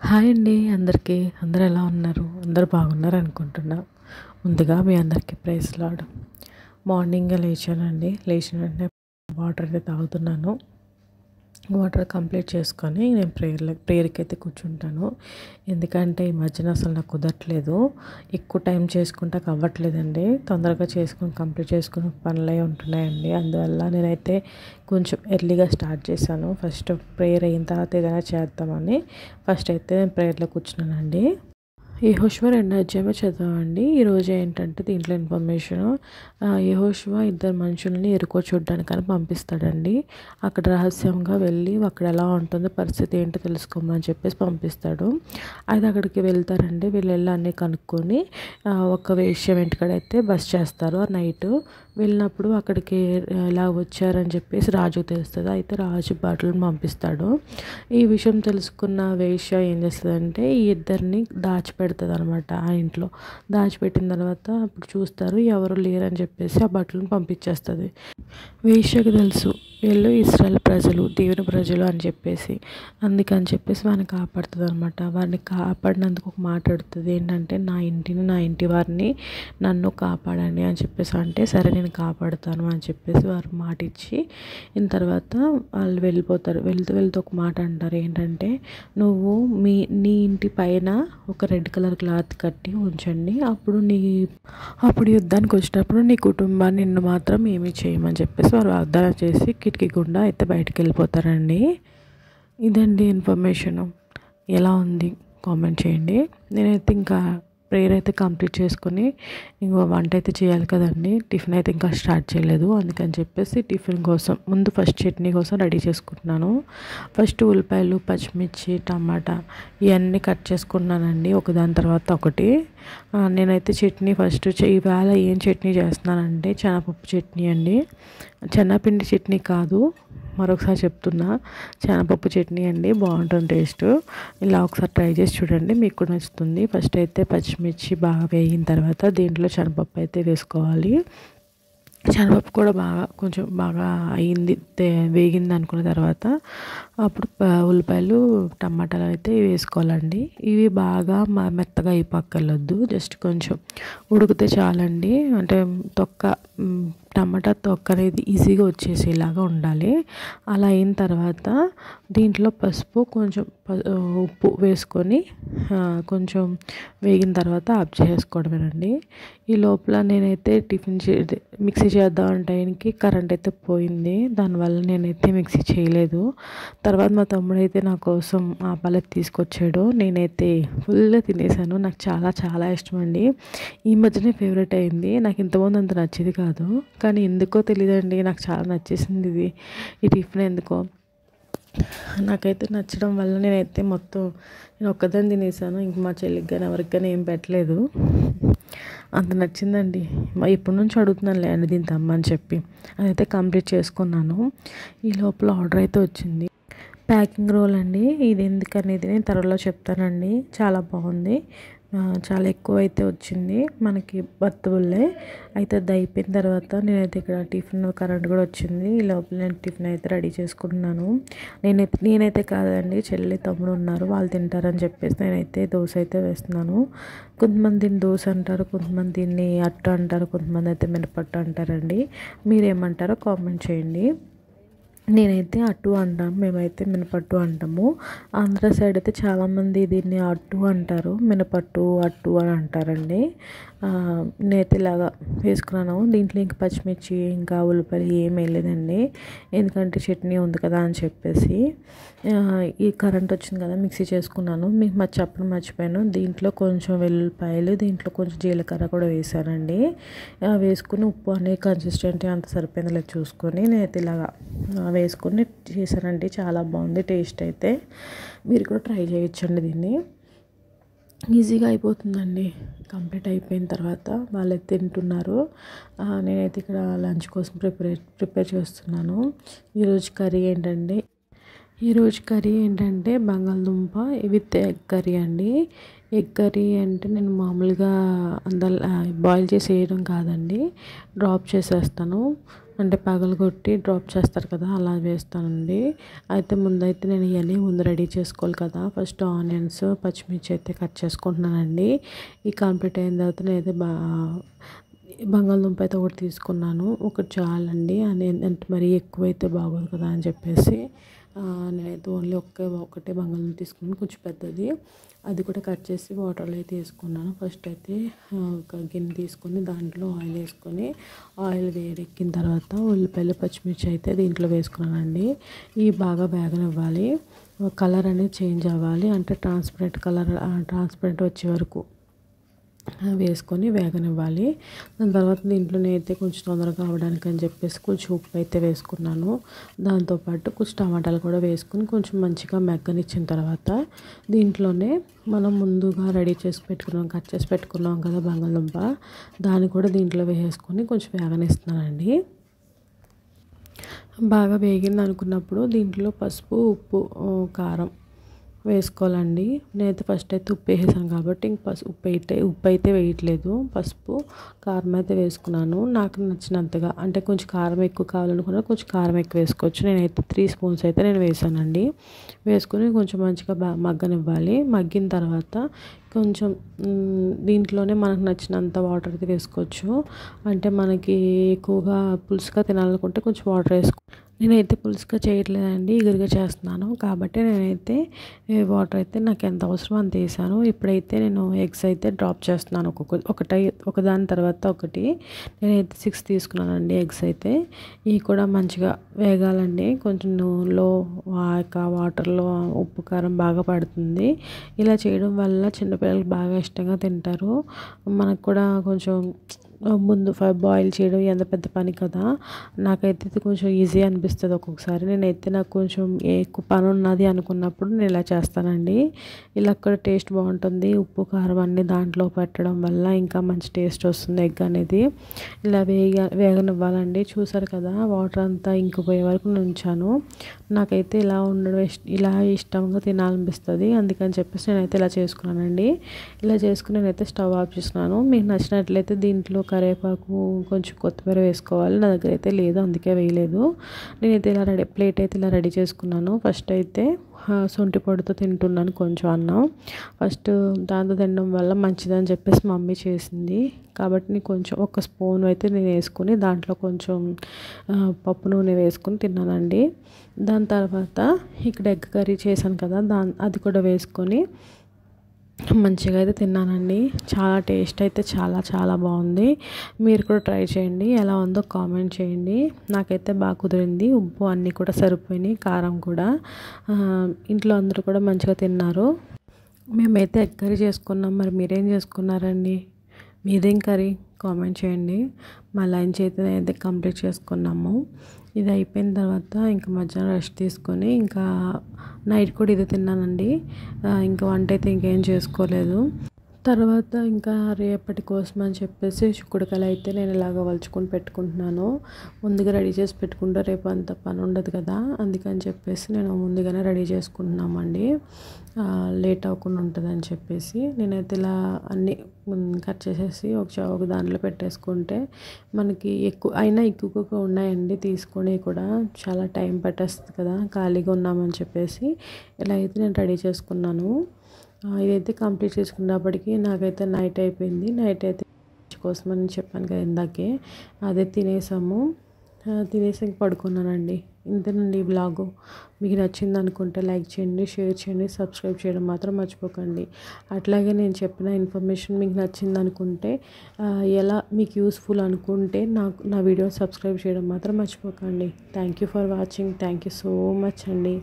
Hi అండి అందరికీ. అందరూ ఎలా ఉన్నారు? అందరూ బాగున్నారు అనుకుంటున్నా. ముందుగా మీ అందరికీ ప్రైజ్ లార్డ్. మార్నింగే లేచానండి. లేచిన వెంటనే వాటర్ అయితే తాగుతున్నాను. వాటర్ కంప్లీట్ చేసుకొని నేను ప్రేయర్కి అయితే కూర్చుంటాను. ఎందుకంటే ఈ మధ్యన అసలు నాకు కుదరట్లేదు. ఎక్కువ టైం చేసుకుంటాక అవ్వట్లేదండి. తొందరగా చేసుకొని కంప్లీట్ చేసుకుని పనులే ఉంటున్నాయండి. అందువల్ల నేనైతే కొంచెం ఎర్లీగా స్టార్ట్ చేశాను. ఫస్ట్ ప్రేయర్ అయిన తర్వాత ఏదైనా చేద్దామని ఫస్ట్ అయితే నేను ప్రేయర్లో కూర్చున్నానండి. యెహోషువ 2 అధ్యాయమే చదివామండి. ఈరోజు ఏంటంటే దీంట్లో ఇన్ఫర్మేషను యెహోషువ ఇద్దరు మనుషుల్ని ఎరుకో చూడ్డానికని పంపిస్తాడండి. అక్కడ రహస్యంగా వెళ్ళి అక్కడ ఎలా ఉంటుందో పరిస్థితి ఏంటో తెలుసుకోమని చెప్పేసి పంపిస్తాడు. అయితే అక్కడికి వెళ్తారండి. వీళ్ళు వెళ్ళి అన్నీ కనుక్కొని ఒక వేశ్య వెంటకడైతే బస్ చేస్తారు ఆ నైటు. వెళ్ళినప్పుడు అక్కడికి ఇలా వచ్చారని చెప్పేసి రాజుకు తెలుస్తుంది. అయితే రాజు భటులను పంపిస్తాడు. ఈ విషయం తెలుసుకున్న వేశ్య ఏం చేస్తుందంటే ఈ ఇద్దరిని దాచిపెడుతుంది అనమాట ఆ ఇంట్లో. దాచిపెట్టిన తర్వాత అప్పుడు చూస్తారు ఎవరు లేరని చెప్పేసి ఆ భటులను పంపించేస్తుంది. వేశ్యకు తెలుసు వీళ్ళు ఇశ్రాయేల్ ప్రజలు, దేవుని ప్రజలు అని చెప్పేసి. అందుకని చెప్పేసి వారిని కాపాడుతుంది అనమాట. వారిని కాపాడినందుకు ఒక మాట అడుగుతుంది ఏంటంటే నా ఇంటిని నా ఇంటి వారిని నన్ను కాపాడండి అని చెప్పేసి. అంటే సరే నేను కాపాడుతాను అని చెప్పేసి వారు మాట ఇచ్చి తర్వాత వాళ్ళు వెళ్ళిపోతారు. వెళ్తూ ఒక మాట అంటారు ఏంటంటే నువ్వు నీ ఇంటి పైన ఒక రెడ్ కలర్ క్లాత్ కట్టి ఉంచండి. అప్పుడు యుద్ధానికి వచ్చినప్పుడు నీ కుటుంబాన్ని నిన్ను మాత్రం ఏమీ చేయమని చెప్పేసి వారు వాగ్దానం చేసి కిటికీ గుండా అయితే బయటికి వెళ్ళిపోతారండి. ఇదండి ఇన్ఫర్మేషను. ఎలా ఉంది కామెంట్ చేయండి. నేనైతే ఇంకా ప్రేయర్ అయితే కంప్లీట్ చేసుకొని ఇంకో వంట అయితే చేయాలి కదండి. టిఫిన్ అయితే ఇంకా స్టార్ట్ చేయలేదు. అందుకని చెప్పేసి టిఫిన్ కోసం ముందు ఫస్ట్ చట్నీ కోసం రెడీ చేసుకుంటున్నాను. ఫస్ట్ ఉల్లిపాయలు, పచ్చిమిర్చి, టమాటా ఇవన్నీ కట్ చేసుకున్నానండి ఒకదాని తర్వాత ఒకటి. నేనైతే చట్నీ ఫస్ట్ ఇవాళ ఏం చట్నీ చేస్తున్నానంటే శనగపప్పు చట్నీ అండి. శనగపిండి చట్నీ కాదు, మరొకసారి చెప్తున్నా, శనగపప్పు చట్నీ అండి. బాగుంటుంది టేస్ట్. ఇలా ఒకసారి ట్రై చేసి చూడండి, మీకు కూడా నచ్చుతుంది. ఫస్ట్ అయితే పచ్చిమిర్చి బాగా వేగిన తర్వాత దీంట్లో శనగపప్పు అయితే వేసుకోవాలి. శనగపప్పు కూడా కొంచెం బాగా అయింది, వేగింది అనుకున్న తర్వాత అప్పుడు ఉల్లిపాయలు, టమాటాలు అయితే వేసుకోవాలండి. ఇవి బాగా మెత్తగా అయిపోక్కర్లేదు, జస్ట్ కొంచెం ఉడికితే చాలండి. అంటే టమాటా తొక్క అనేది ఈజీగా వచ్చేసేలాగా ఉండాలి. అలా అయిన తర్వాత దీంట్లో పసుపు, కొంచెం ఉప్పు వేసుకొని కొంచెం వేగిన తర్వాత ఆఫ్ చేసుకోవడమేనండి. ఈ లోపల నేనైతే మిక్సీ చేద్దాం టైంకి కరెంట్ అయితే పోయింది. దానివల్ల నేనైతే మిక్సీ చేయలేదు. తర్వాత మా తమ్ముడు అయితే నా కోసం ఆ పళ్ళకి తీసుకొచ్చాడు. నేనైతే ఫుల్గా తినేసాను. నాకు చాలా చాలా ఇష్టం అండి. ఈ మధ్యనే ఫేవరెట్ అయింది. నాకు ఇంతకుముందు అంత నచ్చేది కాదు, కానీ ఎందుకో తెలియదండి నాకు చాలా నచ్చేసింది ఈ టిఫిన్. ఎందుకో నాకైతే నచ్చడం వల్ల నేను ఒక్కదాన్ని తినేసాను. ఇంక మా చెల్లికి కానీ ఎవరికి కానీ ఏం పెట్టలేదు. అంత నచ్చిందండి. ఇప్పటి నుంచి అడుగుతున్నాను లేండి దీని తమ్మని చెప్పి. అదైతే కంప్లీట్ చేసుకున్నాను. ఈ లోపల ఆర్డర్ అయితే వచ్చింది. ప్యాకింగ్ రోల్ అండి. ఇది ఎందుకనేది నేను త్వరలో చెప్తానండి. చాలా బాగుంది. చాలా ఎక్కువ అయితే వచ్చింది మనకి వర్తబుల్లే. అయితే అది అయిపోయిన తర్వాత నేనైతే ఇక్కడ టిఫిన్ కరెంట్ కూడా వచ్చింది. ఈ లోపల నేను టిఫిన్ అయితే రెడీ చేసుకుంటున్నాను. నేనైతే కాదండి, చెల్లి తమ్ముడు ఉన్నారు, వాళ్ళు తింటారని చెప్పేసి నేనైతే దోశ అయితే వేస్తున్నాను. కొంతమంది దీన్ని దోశ అంటారు, కొంతమంది దీన్ని అట్టు అంటారు, కొంతమంది అయితే మినపట్టు అంటారండి. మీరేమంటారో కామెంట్ చేయండి. నేనైతే అట్టు అంటాను, మేమైతే మినపట్టు అంటాము. ఆంధ్ర సైడ్ అయితే చాలామంది దీన్ని అట్టు అంటారు, మినపట్టు అట్టు అని అంటారండి. నేనైతే ఇలాగా వేసుకున్నాను. దీంట్లో ఇంకా పచ్చిమిర్చి ఇంకా ఉల్లిపాయలు ఏం వేయలేదండి, ఎందుకంటే చట్నీ ఉంది కదా అని చెప్పేసి. ఈ కరెంట్ వచ్చింది కదా మిక్సీ చేసుకున్నాను. మీకు చెప్పడం మర్చిపోయాను, దీంట్లో కొంచెం వెల్లుల్లిపాయలు, దీంట్లో కొంచెం జీలకర్ర కూడా వేసానండి. వేసుకుని ఉప్పు అనే కన్సిస్టెంట్ అంత సరిపోయిందో లేదు చూసుకొని నేనైతే ఇలాగా వేసుకొని చేశానండి. చాలా బాగుంది టేస్ట్ అయితే. మీరు కూడా ట్రై చేయొచ్చండి. దీన్ని ఈజీగా అయిపోతుందండి. కంప్లీట్ అయిపోయిన తర్వాత వాళ్ళైతే తింటున్నారు. నేనైతే ఇక్కడ లంచ్ కోసం ప్రిపేర్ చేస్తున్నాను. ఈరోజు కర్రీ ఏంటంటే బంగాళదుంప విత్ ఎగ్ కర్రీ అండి. ఎగ్ కర్రీ అంటే నేను మామూలుగా బాయిల్ చేసి వేయడం కాదండి, డ్రాప్ చేసేస్తాను. అంటే పగలగొట్టి డ్రాప్ చేస్తారు కదా, అలా వేస్తానండి. అయితే ముందైతే నేను ఇవన్నీ ముందు రెడీ చేసుకోవాలి కదా. ఫస్ట్ ఆనియన్స్, పచ్చిమిర్చి అయితే కట్ చేసుకుంటున్నానండి. ఈ కంప్లీట్ అయిన తర్వాత నేనైతే బంగాళదుంప అయితే ఒకటి తీసుకున్నాను. ఒకటి చాలండి, అని అంటే మరీ ఎక్కువైతే బాగోదు కదా అని చెప్పేసి నేనైతే ఓన్లీ ఒకటే బంగాళదుంప తీసుకున్నాను, కొంచెం పెద్దది. అది కూడా కట్ చేసి వాటర్లో అయితే వేసుకున్నాను. ఫస్ట్ అయితే ఒక గిన్నె తీసుకొని దాంట్లో ఆయిల్ వేసుకొని, ఆయిల్ వేడెక్కిన తర్వాత ఉల్లిపాయలు, పచ్చిమిర్చి అయితే దీంట్లో వేసుకున్నానండి. ఇవి బాగా వేగనివ్వాలి, కలర్ అనేది చేంజ్ అవ్వాలి, అంటే ట్రాన్స్పరెంట్ వచ్చే వరకు వేసుకొని వేగనివ్వాలి. దాని తర్వాత దీంట్లో నేనైతే కొంచెం తొందరగా అవ్వడానికి అని చెప్పేసి కొంచెం ఉప్పు అయితే వేసుకున్నాను. దాంతోపాటు కొంచెం టమాటాలు కూడా వేసుకుని కొంచెం మంచిగా మెగ్గనిచ్చిన తర్వాత దీంట్లోనే మనం ముందుగా రెడీ చేసి పెట్టుకున్నాం, కట్ చేసి పెట్టుకున్నాం కదా బంగాళదుంప, దాన్ని కూడా దీంట్లో వేసుకొని కొంచెం వేగనిస్తున్నానండి. బాగా వేగింది అనుకున్నప్పుడు దీంట్లో పసుపు, ఉప్పు, కారం వేసుకోవాలండి. నేనైతే ఫస్ట్ అయితే ఉప్పు వేసాను కాబట్టి ఇంక ఉప్పు అయితే వేయట్లేదు. పసుపు, కారం అయితే వేసుకున్నాను నాకు నచ్చినంతగా. అంటే కొంచెం కారం ఎక్కువ కావాలనుకున్నా కొంచెం కారం ఎక్కువ వేసుకోవచ్చు. నేనైతే 3 స్పూన్స్ అయితే నేను వేసానండి. వేసుకొని కొంచెం మంచిగా మగ్గనివ్వాలి. మగ్గిన తర్వాత కొంచెం దీంట్లోనే మనకు నచ్చినంత వాటర్ అయితే వేసుకోవచ్చు. అంటే మనకి ఎక్కువగా పులుసుగా తినాలనుకుంటే కొంచెం వాటర్ నేనైతే పులుసుగా చేయట్లేదండి, ఇగురుగా చేస్తున్నాను కాబట్టి నేనైతే వాటర్ అయితే నాకు ఎంత అవసరమో అంత వేసాను. ఇప్పుడైతే నేను ఎగ్స్ అయితే డ్రాప్ చేస్తున్నాను, ఒకదాని తర్వాత ఒకటి. నేనైతే 6 తీసుకున్నానండి ఎగ్స్ అయితే. ఇవి కూడా మంచిగా వేగాలండి. కొంచెం నూనెలో వాటర్లో ఉప్పు, కారం బాగా పడుతుంది. ఇలా చేయడం వల్ల చిన్నపిల్లలు బాగా ఇష్టంగా తింటారు. మనకు కూడా కొంచెం ముందు బాయిల్ చేయడం ఎంత పెద్ద పని కదా. నాకైతే ఇది కొంచెం ఈజీ అనిపిస్తుంది ఒక్కొక్కసారి. నాకు కొంచెం ఎక్కువ పని ఉన్నది అనుకున్నప్పుడు నేను ఇలా చేస్తానండి. ఇలా కూడా టేస్ట్ బాగుంటుంది. ఉప్పు, కారం అన్నీ దాంట్లో పెట్టడం వల్ల ఇంకా మంచి టేస్ట్ వస్తుంది ఎగ్ అనేది. ఇలా వేగనివ్వాలండి. చూసారు కదా, వాటర్ అంతా ఇంకిపోయే వరకు ఉంచాను. నాకైతే ఇలా ఇష్టంగా తినాలనిపిస్తుంది, అందుకని చెప్పేసి నేనైతే ఇలా చేసుకున్నానండి. ఇలా చేసుకుని నేనైతే స్టవ్ ఆఫ్ చేస్తున్నాను. మీకు నచ్చినట్లయితే దీంట్లో కరివేపాకు, కొంచెం కొత్తిమీర వేసుకోవాలి. నా దగ్గర అయితే లేదు, అందుకే వేయలేదు. నేనైతే ప్లేట్ అయితే ఇలా రెడీ చేసుకున్నాను. ఫస్ట్ అయితే శొంఠి పొడితో తింటున్నాను కొంచెం అన్నం. ఫస్ట్ దాంతో తినడం వల్ల మంచిదని చెప్పేసి మమ్మీ చేసింది కాబట్టి నేను కొంచెం ఒక స్పూన్ అయితే నేను వేసుకొని దాంట్లో కొంచెం పప్పు నూనె వేసుకొని తిన్నానండి. దాని తర్వాత ఇక్కడ ఎగ్ కర్రీ చేశాను కదా, అది కూడా వేసుకొని మంచిగా అయితే తిన్నానండి. చాలా టేస్ట్ అయితే చాలా బాగుంది. మీరు కూడా ట్రై చేయండి, ఎలా ఉందో కామెంట్ చేయండి. నాకైతే బాగా కుదిరింది. ఉప్పు అన్నీ కూడా సరిపోయినాయి, కారం కూడా. ఇంట్లో అందరూ కూడా మంచిగా తిన్నారు. మేమైతే ఎగ్ కర్రీ చేసుకున్నాం. మరి మీరేం చేసుకున్నారండి? మీదేం కర్రీ కామెంట్ చేయండి. మా లంచ్ అయితే కంప్లీట్ చేసుకున్నాము. ఇది అయిపోయిన తర్వాత ఇంకా మధ్యాహ్నం రెస్ట్ తీసుకొని ఇంకా నైట్ కూడా ఇది తిన్నానండి. ఇంకా వంట అయితే ఇంకేం చేసుకోలేదు. తర్వాత ఇంకా రేపటి కోసం అని చెప్పేసి చిక్కుడుకాయలు అయితే నేను ఇలాగ వలుచుకొని పెట్టుకుంటున్నాను. ముందుగా రెడీ చేసి పెట్టుకుంటే రేపు అంత పని ఉండదు కదా, అందుకని చెప్పేసి నేను ముందుగానే రెడీ చేసుకుంటున్నామండి, లేట్ అవ్వకుండా ఉంటుందని చెప్పేసి. నేనైతే ఇలా అన్నీ కట్ చేసేసి ఒక దాంట్లో పెట్టేసుకుంటే మనకి ఎక్కువగా ఉన్నాయండి, తీసుకొని కూడా చాలా టైం పట్టేస్తుంది కదా ఖాళీగా ఉన్నామని చెప్పేసి ఇలా అయితే నేను రెడీ చేసుకున్నాను. ఇదైతే కంప్లీట్ చేసుకున్నప్పటికీ నాకైతే నైట్ అయిపోయింది. నైట్ అయితే కోసమని చెప్పాను కదా ఇందాకే, అదే తినేసాము. తినేసి పడుకున్నానండి. ఇంతేనండి ఈ బ్లాగు. మీకు నచ్చింది అనుకుంటే లైక్ చేయండి, షేర్ చేయండి, సబ్స్క్రైబ్ చేయడం మాత్రం మర్చిపోకండి. అట్లాగే నేను చెప్పిన ఇన్ఫర్మేషన్ మీకు నచ్చింది అనుకుంటే, ఎలా మీకు యూస్ఫుల్ అనుకుంటే నా వీడియో సబ్స్క్రైబ్ చేయడం మాత్రం మర్చిపోకండి. Thank you for watching. Thank you so much అండి.